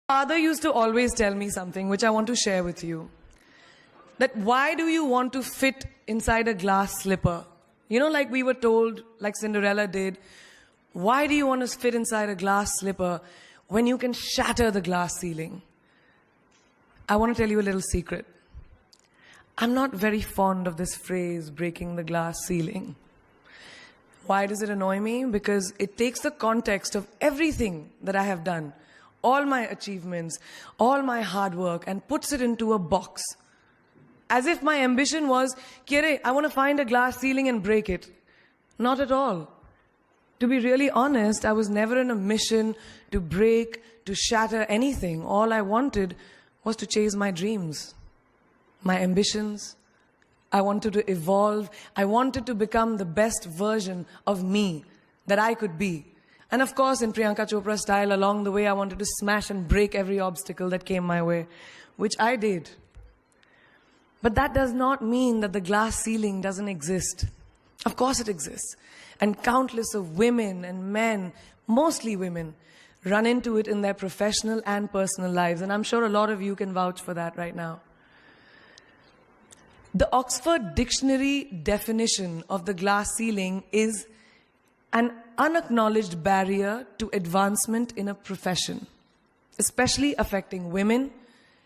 Father used to always tell me something which I want to share with you. That why do you want to fit inside a glass slipper? You know, like we were told, like Cinderella did, why do you want to fit inside a glass slipper when you can shatter the glass ceiling? I want to tell you a little secret. I'm not very fond of this phrase, breaking the glass ceiling. Why does it annoy me? Because it takes the context of everything that I have done, all my achievements, all my hard work, and puts it into a box. As if my ambition was, Kire, I want to find a glass ceiling and break it. Not at all. To be really honest, I was never in a mission to break, to shatter anything. All I wanted was to chase my dreams, my ambitions. I wanted to evolve. I wanted to become the best version of me that I could be. And of course, in Priyanka Chopra style, along the way, I wanted to smash and break every obstacle that came my way, which I did. But that does not mean that the glass ceiling doesn't exist. Of course it exists. And countless of women and men, mostly women, run into it in their professional and personal lives. And I'm sure a lot of you can vouch for that right now. The Oxford Dictionary definition of the glass ceiling is an unacknowledged barrier to advancement in a profession, especially affecting women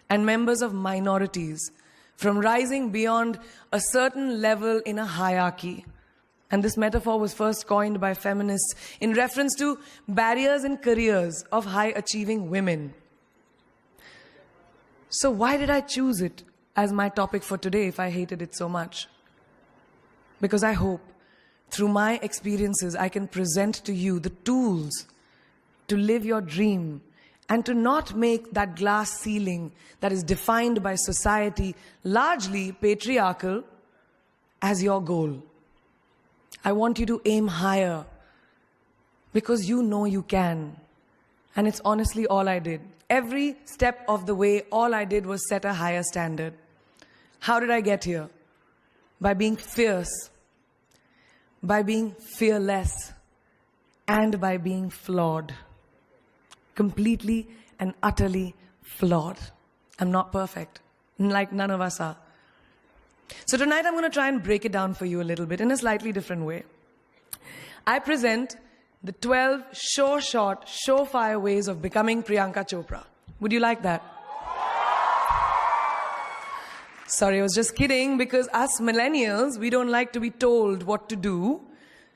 and members of minorities from rising beyond a certain level in a hierarchy. And this metaphor was first coined by feminists in reference to barriers in careers of high-achieving women. So why did I choose it as my topic for today if I hated it so much? Because I hope through my experiences I can present to you the tools to live your dream and to not make that glass ceiling that is defined by society, largely patriarchal, as your goal. I want you to aim higher because you know you can. And it's honestly all I did. Every step of the way, all I did was set a higher standard. How did I get here? By being fierce, by being fearless, and by being flawed. Completely and utterly flawed. I'm not perfect, like none of us are. So tonight I'm going to try and break it down for you a little bit in a slightly different way. I present the 12 sure-shot, surefire ways of becoming Priyanka Chopra. Would you like that? Sorry, I was just kidding, because us millennials, we don't like to be told what to do.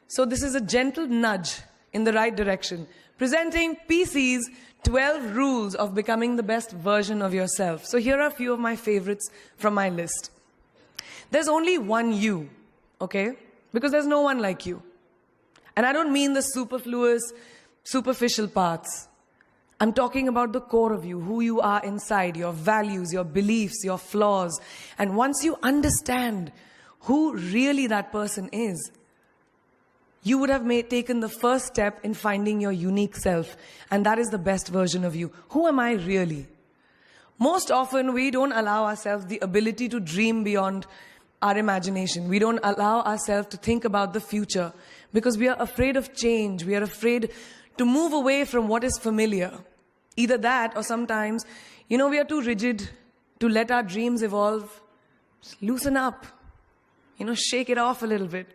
So this is a gentle nudge in the right direction. Presenting PC's 12 rules of becoming the best version of yourself. So here are a few of my favorites from my list. There's only one you, okay? Because there's no one like you. And I don't mean the superfluous, superficial parts. I'm talking about the core of you, who you are inside, your values, your beliefs, your flaws. And once you understand who really that person is, you would have taken the first step in finding your unique self. And that is the best version of you. Who am I really? Most often, we don't allow ourselves the ability to dream beyond our imagination. We don't allow ourselves to think about the future because we are afraid of change. We are afraid to move away from what is familiar. Either that or sometimes, we are too rigid to let our dreams evolve. Just loosen up. Shake it off a little bit.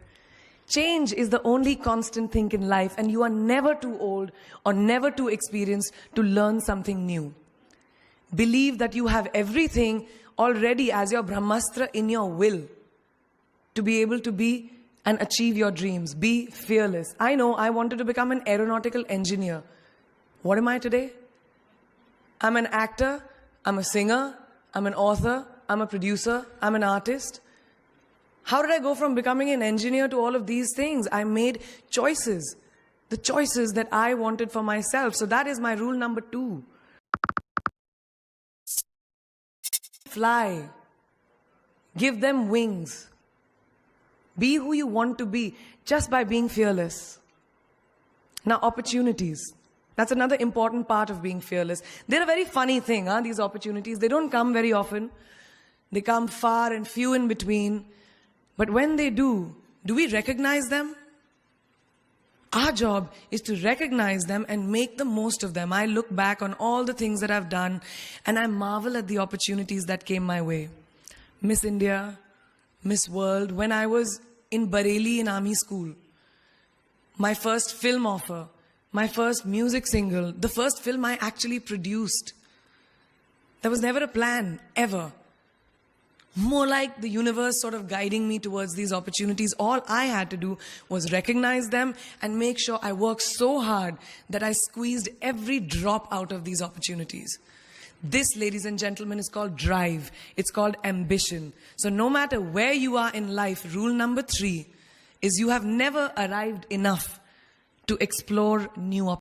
Change is the only constant thing in life, and you are never too old or never too experienced to learn something new. Believe that you have everything already as your Brahmastra in your will to be able to be and achieve your dreams. Be fearless. I know I wanted to become an aeronautical engineer. What am I today? I'm an actor, I'm a singer, I'm an author, I'm a producer, I'm an artist. How did I go from becoming an engineer to all of these things? I made choices. The choices that I wanted for myself. So that is my rule number 2. Fly. Give them wings. Be who you want to be just by being fearless. Now, opportunities. That's another important part of being fearless. They're a very funny thing, these opportunities. They don't come very often. They come far and few in between. But when they do we recognize them? Our job is to recognize them and make the most of them. I look back on all the things that I've done and I marvel at the opportunities that came my way. Miss India, Miss World, when I was in Bareilly in army school, my first film offer, my first music single, the first film I actually produced. There was never a plan, ever. More like the universe sort of guiding me towards these opportunities. All I had to do was recognize them and make sure I worked so hard that I squeezed every drop out of these opportunities. This, ladies and gentlemen, is called drive. It's called ambition. So no matter where you are in life, rule number 3 is you have never arrived enough to explore new opportunities.